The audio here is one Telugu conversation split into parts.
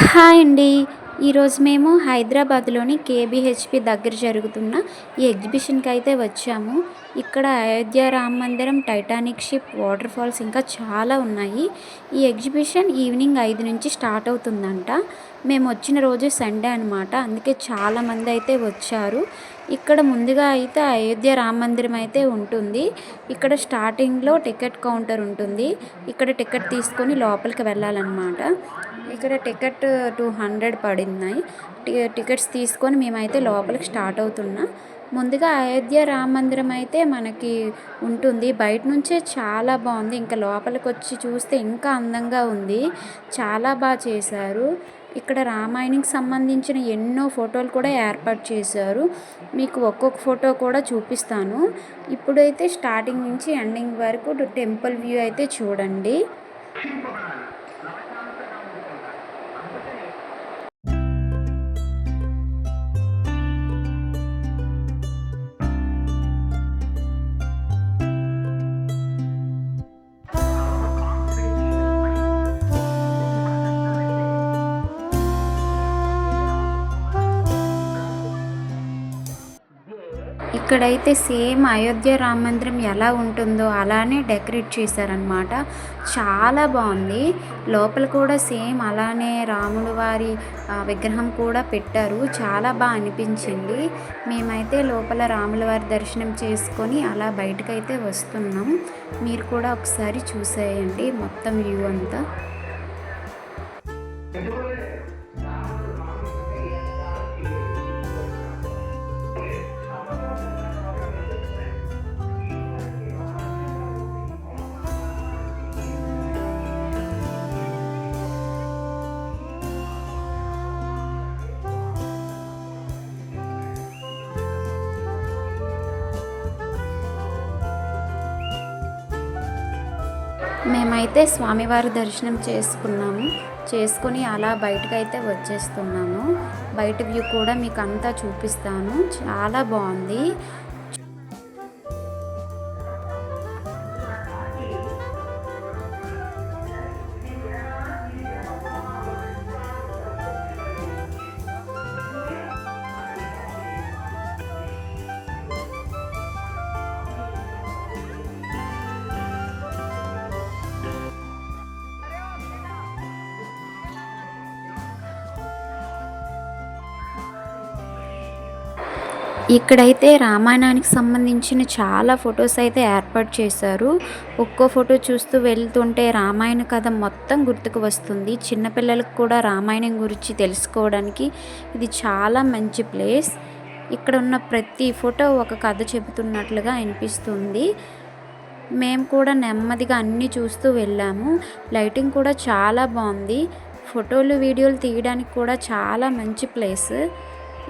హాయ్ అండి. ఈరోజు మేము హైదరాబాద్‌లోని కేబీహెచ్‌పీ దగ్గర జరుగుతున్న ఈ ఎగ్జిబిషన్‌కి అయితే వచ్చాము. ఇక్కడ అయోధ్య రామ మందిరం, టైటానిక్ షిప్, వాటర్ ఫాల్స్ ఇంకా చాలా ఉన్నాయి. ఈ ఎగ్జిబిషన్ ఈవినింగ్ 5 నుంచి స్టార్ట్ అవుతుందంట. మేము వచ్చిన రోజు సండే అనమాట. అందుకే చాలామంది అయితే వచ్చారు. ఇక్కడ ముందుగా అయితే అయోధ్య రామ మందిరం అయితే ఉంటుంది. ఇక్కడ స్టార్టింగ్‌లో టికెట్ కౌంటర్ ఉంటుంది. ఇక్కడ టికెట్ తీసుకొని లోపలికి వెళ్ళాలన్నమాట. ఇక్కడ టికెట్ 200 పడినాయి. టికెట్స్ తీసుకొని మేమైతే లోపలికి స్టార్ట్ అవుతున్నా. ముందుగా అయోధ్య రామ మందిరం అయితే మనకి ఉంటుంది. బయట నుంచే చాలా బాగుంది. ఇంకా లోపలికి వచ్చి చూస్తే ఇంకా అందంగా ఉంది. చాలా బాగా చేశారు. ఇక్కడ రామాయణంకి సంబంధించిన ఎన్నో ఫోటోలు కూడా ఏర్పాటు చేశారు. మీకు ఒక్కొక్క ఫోటో కూడా చూపిస్తాను. ఇప్పుడైతే స్టార్టింగ్ నుంచి ఎండింగ్ వరకు టెంపుల్ వ్యూ అయితే చూడండి. ఇక్కడైతే సేమ్ అయోధ్య రామ మందిరం ఎలా ఉంటుందో అలానే డెకరేట్ చేశారనమాట. చాలా బాగుంది. లోపల కూడా సేమ్ అలానే రాముల వారి విగ్రహం కూడా పెట్టారు. చాలా బాగా అనిపించింది. మేమైతే లోపల రాముల వారి దర్శనం చేసుకొని అలా బయటకైతే వస్తున్నాం. మీరు కూడా ఒకసారి చూసేయండి మొత్తం వ్యూ అంతా. మేమైతే స్వామివారి దర్శనం చేసుకున్నాము. చేసుకొని అలా బయటకైతే వచ్చేస్తున్నాము. బయట వ్యూ కూడా మీకు అంతా చూపిస్తాను. చాలా బాగుంది. ఇక్కడైతే రామాయణానికి సంబంధించిన చాలా ఫొటోస్ అయితే ఏర్పాటు చేశారు. ఒక్కో ఫోటో చూస్తూ వెళ్తుంటే రామాయణ కథ మొత్తం గుర్తుకు వస్తుంది. చిన్నపిల్లలకు కూడా రామాయణం గురించి తెలుసుకోవడానికి ఇది చాలా మంచి ప్లేస్. ఇక్కడ ఉన్న ప్రతి ఫోటో ఒక కథ చెబుతున్నట్లుగా అనిపిస్తుంది. మేము కూడా నెమ్మదిగా అన్నీ చూస్తూ వెళ్ళాము. లైటింగ్ కూడా చాలా బాగుంది. ఫోటోలు వీడియోలు తీయడానికి కూడా చాలా మంచి ప్లేస్.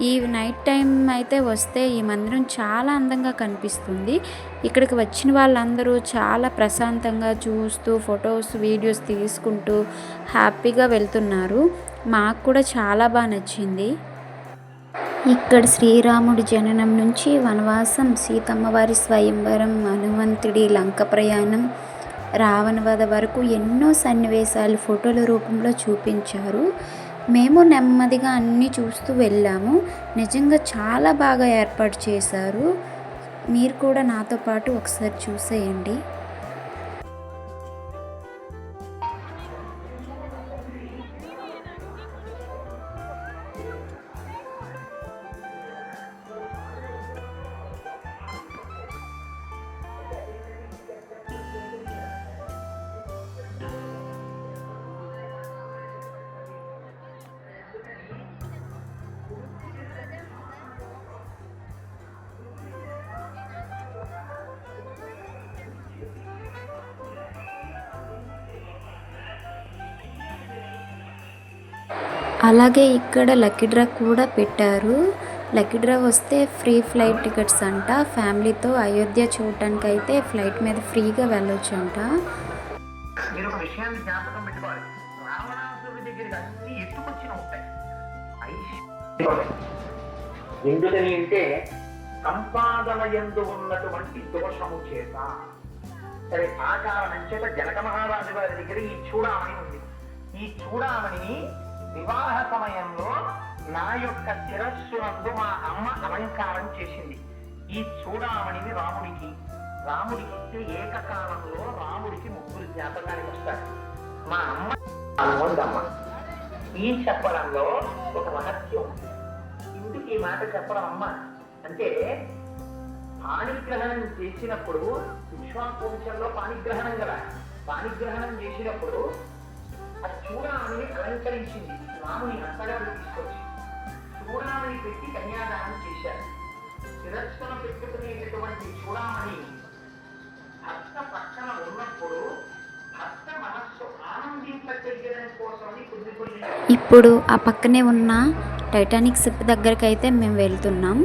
ఈ నైట్ టైం అయితే వస్తే ఈ మందిరం చాలా అందంగా కనిపిస్తుంది. ఇక్కడికి వచ్చిన వాళ్ళందరూ చాలా ప్రశాంతంగా చూస్తూ ఫొటోస్ వీడియోస్ తీసుకుంటూ హ్యాపీగా వెళ్తున్నారు. మాకు కూడా చాలా బాగా నచ్చింది. ఇక్కడ శ్రీరాముడి జననం నుంచి వనవాసం, సీతమ్మ వారి స్వయంవరం, హనుమంతుడి లంక ప్రయాణం, రావణ వధ వరకు ఎన్నో సన్నివేశాలు ఫోటోల రూపంలో చూపించారు. మేము నెమ్మదిగా అన్నీ చూస్తూ వెళ్ళాము. నిజంగా చాలా బాగా ఏర్పాటు చేశారు. మీరు కూడా నాతో పాటు ఒకసారి చూసేయండి. అలాగే ఇక్కడ లక్కీ డ్రా కూడా పెట్టారు. లక్కీ డ్రా వస్తే ఫ్రీ ఫ్లైట్ టికెట్స్ అంట. ఫ్యామిలీతో అయోధ్య చూడటానికి అయితే ఫ్లైట్ మీద ఫ్రీగా వెళ్ళొచ్చు అంట. మీరు ఒక విషయాన్ని జ్ఞాపకం పెట్టుకోవాలి. రావణాసురుడి దగ్గరికి అన్ని ఎత్తుకొచ్చిన ఉంటాయి. ఎందుకని అంటే సంపాదన ఎందు ఉన్నటువంటి దోషము చేత. సరే, ఆ కారణం చేత జనక మహారాజు వారి దగ్గర ఈ చూడామణి ఉంది. ఈ చూడామణిని వివాహ సమయంలో నా యొక్క శిరస్సు నందు మా అమ్మ అలంకారం చేసింది. ఈ చూడామణిని రాముడికి ఇస్తే ఏకకాలంలో రాముడికి ముగ్గురు జ్ఞాపకానికి వస్తారు. మా అమ్మ అమ్మ. ఈ చెప్పడంలో ఒక రహస్యం ఉంది. ఇందుకు ఈ మాట చెప్పడం అమ్మ అంటే, పాణిగ్రహణం చేసినప్పుడు విశ్వాసంలో పాణిగ్రహణం కదా, పాణిగ్రహణం చేసినప్పుడు ఆ చూడామణిని అలంకరించింది. రాముని అంతగా తీసుకొచ్చి చూడామణి పెట్టి కన్యాదానం చేశారు. శిరస్సును పెట్టుకునేటటువంటి చూడామణి భర్త పక్కన ఉన్నప్పుడు భర్త మనస్సు ఆనందింపచేయడం కోసమని కొన్ని ఇప్పుడు ఆ పక్కనే ఉన్న టైటానిక్ షిప్ దగ్గరికి అయితే మేము వెళ్తున్నాం.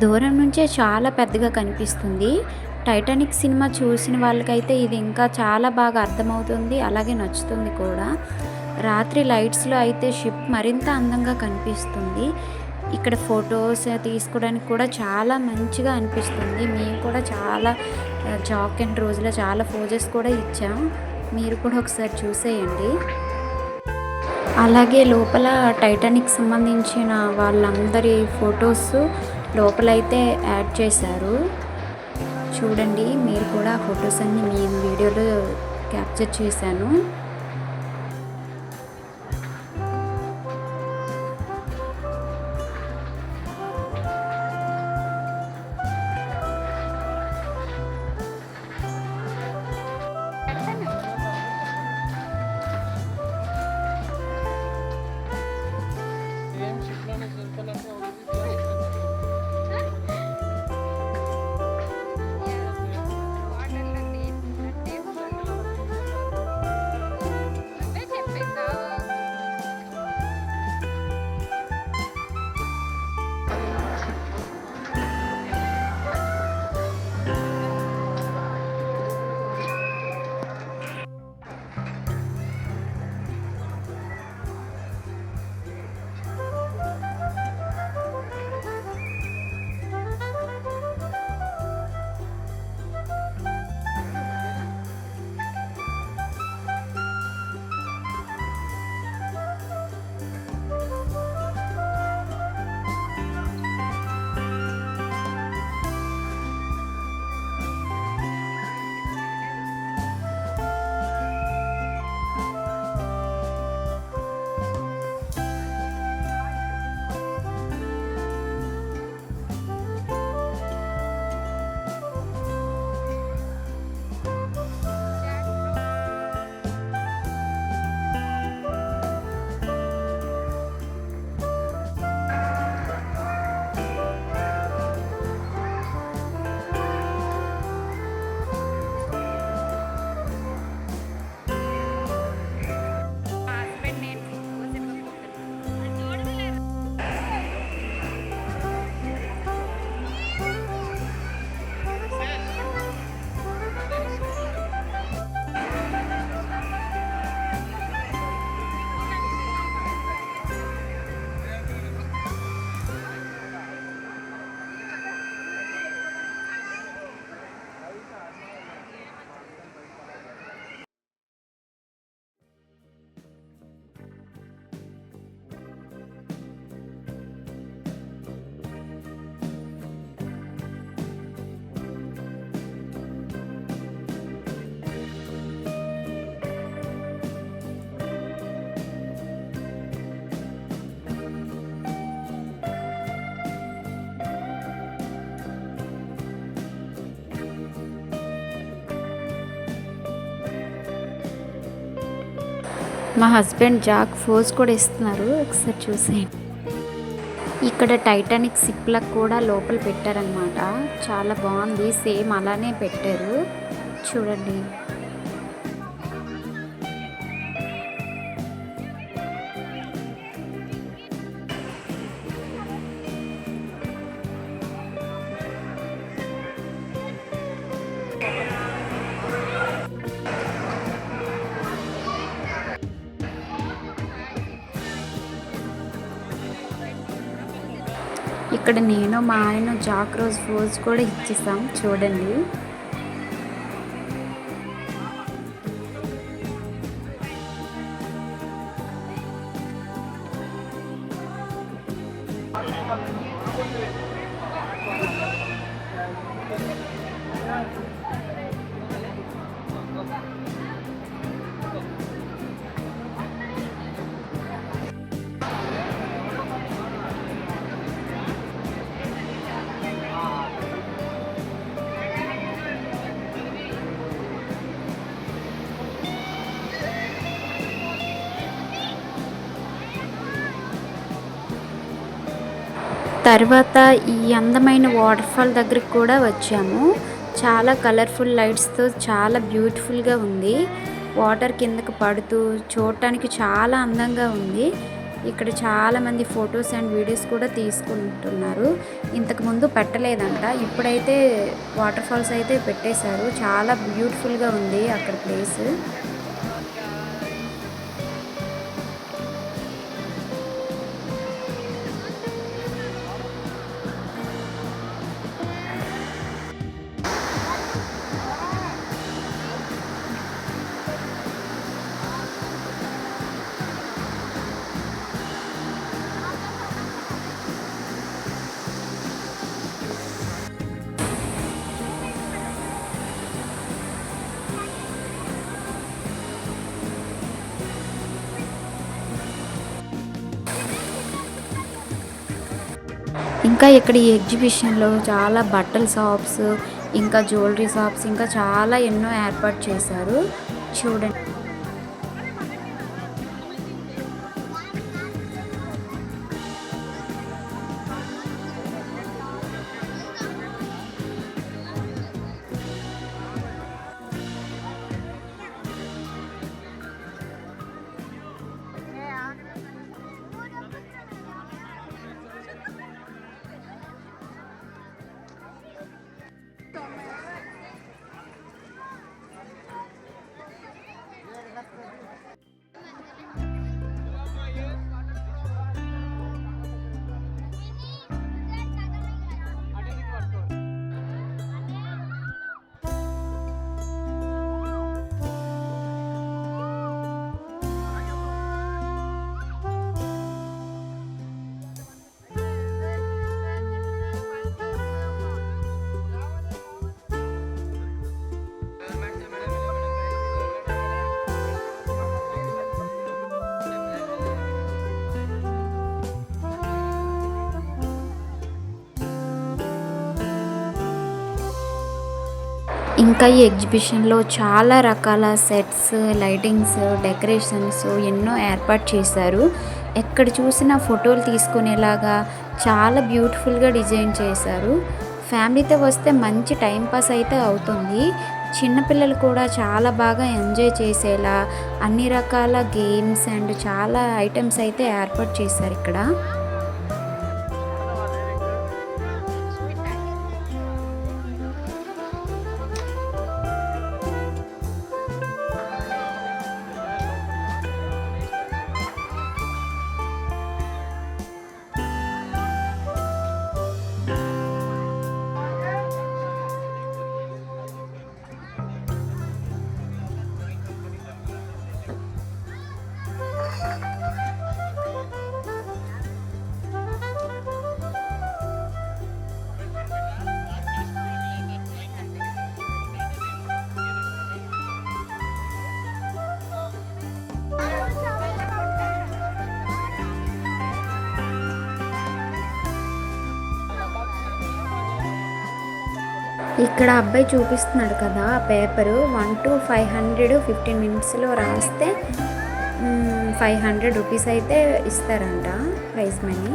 దూరం నుంచే చాలా పెద్దగా కనిపిస్తుంది. టైటానిక్ సినిమా చూసిన వాళ్ళకైతే ఇది ఇంకా చాలా బాగా అర్థమవుతుంది, అలాగే నచ్చుతుంది కూడా. రాత్రి లైట్స్లో అయితే షిప్ మరింత అందంగా కనిపిస్తుంది. ఇక్కడ ఫొటోస్ తీసుకోవడానికి కూడా చాలా మంచిగా అనిపిస్తుంది. మేము కూడా చాలా జాక్ అండ్ రోజులో చాలా ఫోజెస్ కూడా ఇచ్చాం. మీరు కూడా ఒకసారి చూసేయండి. అలాగే లోపల టైటానిక్ సంబంధించిన వాళ్ళందరి ఫొటోస్ లోపలైతే యాడ్ చేశారు. చూడండి, మీరు కూడా ఫొటోస్ అన్ని మేము వీడియోలో క్యాప్చర్ చేశాను. మా హస్బెండ్ జాక్ ఫోజ్ కూడా ఇస్తున్నారు, ఒకసారి చూసేయండి. ఇక్కడ టైటానిక్ షిప్లకు కూడా లోపల పెట్టారనమాట. చాలా బాగుంది, సేమ్ అలానే పెట్టారు చూడండి. ఇక్కడ నేను మా ఆయన జాక్ రోజ్ ఫోజ్ కూడా ఇచ్చేసాం చూడండి. తర్వాత ఈ అందమైన వాటర్ ఫాల్ దగ్గరికి కూడా వచ్చాము. చాలా కలర్ఫుల్ లైట్స్‌తో చాలా బ్యూటిఫుల్‌గా ఉంది. వాటర్ కిందకి పడుతూ చూడటానికి చాలా అందంగా ఉంది. ఇక్కడ చాలామంది ఫొటోస్ అండ్ వీడియోస్ కూడా తీసుకుంటున్నారు. ఇంతకుముందు పెట్టలేదంట. ఇప్పుడైతే వాటర్ ఫాల్స్ అయితే పెట్టేశారు. చాలా బ్యూటిఫుల్‌గా ఉంది అక్కడ ప్లేస్. ఇంకా ఇక్కడ ఈ ఎగ్జిబిషన్‌లో చాలా బట్టల షాప్స్, ఇంకా జ్యువెలరీ షాప్స్, ఇంకా చాలా ఎన్నో ఏర్పాటు చేశారు. చూడండి. ఇంకా ఈ ఎగ్జిబిషన్‌లో చాలా రకాల సెట్స్, లైటింగ్స్, డెకరేషన్స్ ఎన్నో ఏర్పాటు చేశారు. ఎక్కడ చూసినా ఫోటోలు తీసుకునేలాగా చాలా బ్యూటిఫుల్‌గా డిజైన్ చేశారు. ఫ్యామిలీతో వస్తే మంచి టైం పాస్ అయితే అవుతుంది. చిన్నపిల్లలు కూడా చాలా బాగా ఎంజాయ్ చేసేలా అన్ని రకాల గేమ్స్ అండ్ చాలా ఐటెమ్స్ అయితే ఏర్పాటు చేశారు ఇక్కడ. ఇక్కడ అబ్బాయి చూపిస్తున్నాడు కదా పేపరు 1 to 500 15 మినిట్స్‌లో రాస్తే 500 రూపీస్ అయితే ఇస్తారంట ప్రైజ్ మనీ.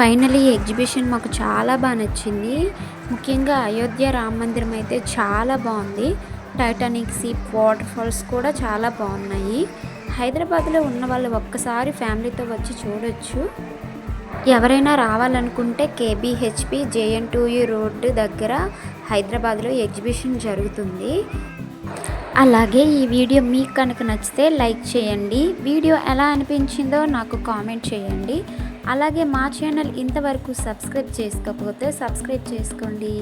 ఫైనలీ ఈ ఎగ్జిబిషన్ మాకు చాలా బాగా నచ్చింది. ముఖ్యంగా అయోధ్య రామ మందిరం అయితే చాలా బాగుంది. టైటానిక్ సీ వాటర్ ఫాల్స్ కూడా చాలా బాగున్నాయి. హైదరాబాద్లో ఉన్న వాళ్ళు ఒక్కసారి ఫ్యామిలీతో వచ్చి చూడొచ్చు. ఎవరైనా రావాలనుకుంటే కేబీహెచ్పి JN2U రోడ్డు దగ్గర హైదరాబాద్లో ఎగ్జిబిషన్ జరుగుతుంది. అలాగే ఈ వీడియో మీకు కనుక నచ్చితే లైక్ చేయండి. వీడియో ఎలా అనిపించిందో నాకు కామెంట్ చేయండి. అలాగే మా ఛానల్ ఇంతవరకు సబ్స్క్రైబ్ చేసుకోకపోతే సబ్స్క్రైబ్ చేసుకోండి.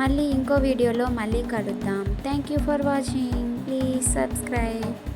మళ్ళీ ఇంకో వీడియోలో మళ్ళీ కలుద్దాం. Thank you for watching. Please subscribe.